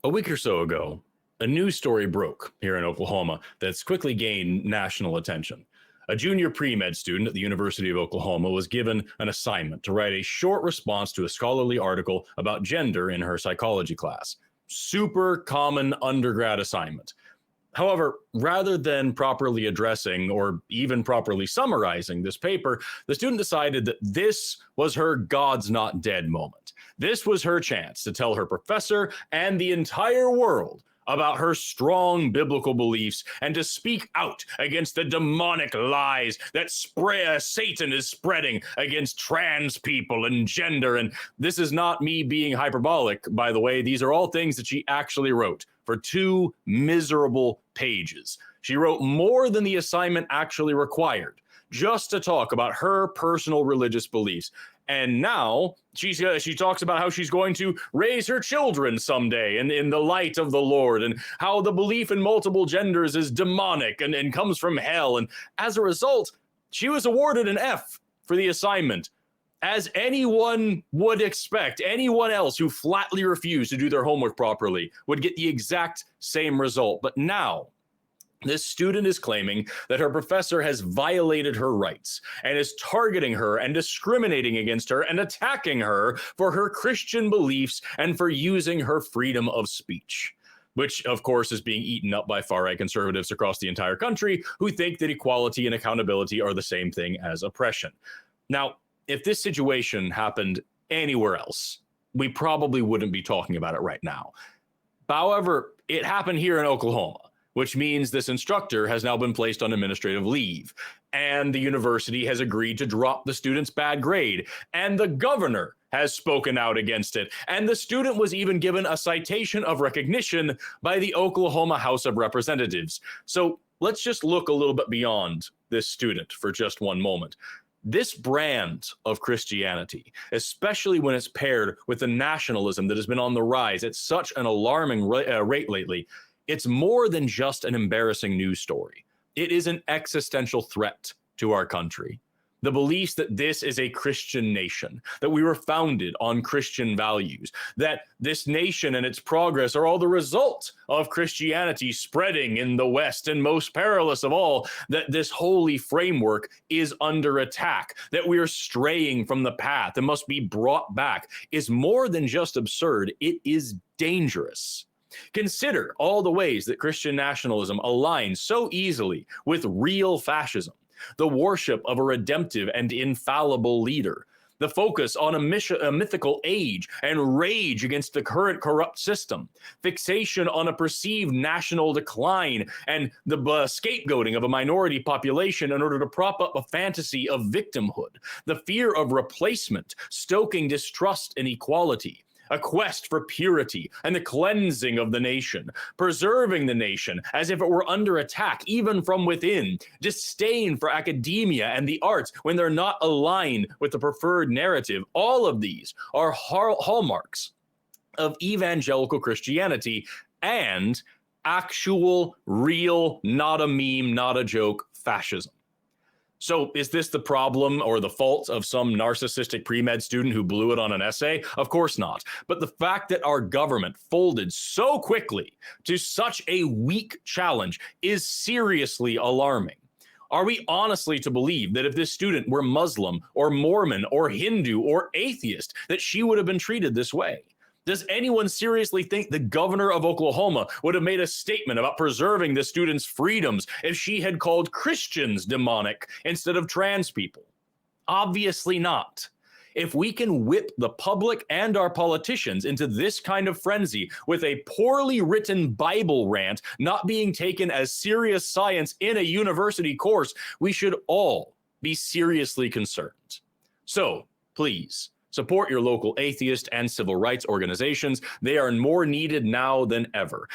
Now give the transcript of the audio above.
A week or so ago, a news story broke here in Oklahoma that's quickly gained national attention. A junior pre-med student at the University of Oklahoma was given an assignment to write a short response to a scholarly article about gender in her psychology class. Super common undergrad assignment. However, rather than properly addressing or even properly summarizing this paper, the student decided that this was her God's not dead moment. This was her chance to tell her professor and the entire world about her strong biblical beliefs and to speak out against the demonic lies that Satan is spreading against trans people and gender. And this is not me being hyperbolic, by the way. These are all things that she actually wrote for 2 miserable pages. She wrote more than the assignment actually required just to talk about her personal religious beliefs. And now she talks about how she's going to raise her children someday in the light of the Lord, and how the belief in multiple genders is demonic and comes from hell. And as a result, she was awarded an F for the assignment. As anyone would expect, anyone else who flatly refused to do their homework properly would get the exact same result. But now, this student is claiming that her professor has violated her rights and is targeting her and discriminating against her and attacking her for her Christian beliefs and for using her freedom of speech, which of course is being eaten up by far-right conservatives across the entire country who think that equality and accountability are the same thing as oppression. Now, if this situation happened anywhere else, we probably wouldn't be talking about it right now. However, it happened here in Oklahoma, which means this instructor has now been placed on administrative leave, and the university has agreed to drop the student's bad grade, and the governor has spoken out against it, and the student was even given a citation of recognition by the Oklahoma House of Representatives. So let's just look a little bit beyond this student for just one moment. This brand of Christianity, especially when it's paired with the nationalism that has been on the rise at such an alarming rate lately, it's more than just an embarrassing news story. It is an existential threat to our country. The beliefs that this is a Christian nation, that we were founded on Christian values, that this nation and its progress are all the result of Christianity spreading in the West, and most perilous of all, that this holy framework is under attack, that we are straying from the path and must be brought back, is more than just absurd. It is dangerous. Consider all the ways that Christian nationalism aligns so easily with real fascism, the worship of a redemptive and infallible leader, the focus on a mythical age and rage against the current corrupt system, fixation on a perceived national decline and the scapegoating of a minority population in order to prop up a fantasy of victimhood, the fear of replacement, stoking distrust and equality, a quest for purity and the cleansing of the nation, preserving the nation as if it were under attack, even from within, disdain for academia and the arts when they're not aligned with the preferred narrative. All of these are hallmarks of evangelical Christianity and actual, real, not a meme, not a joke, fascism. So is this the problem or the fault of some narcissistic pre-med student who blew it on an essay? Of course not. But the fact that our government folded so quickly to such a weak challenge is seriously alarming. Are we honestly to believe that if this student were Muslim or Mormon or Hindu or atheist, that she would have been treated this way? Does anyone seriously think the governor of Oklahoma would have made a statement about preserving the student's freedoms if she had called Christians demonic instead of trans people? Obviously not. If we can whip the public and our politicians into this kind of frenzy with a poorly written Bible rant not being taken as serious science in a university course, we should all be seriously concerned. So, please, support your local atheist and civil rights organizations. They are more needed now than ever.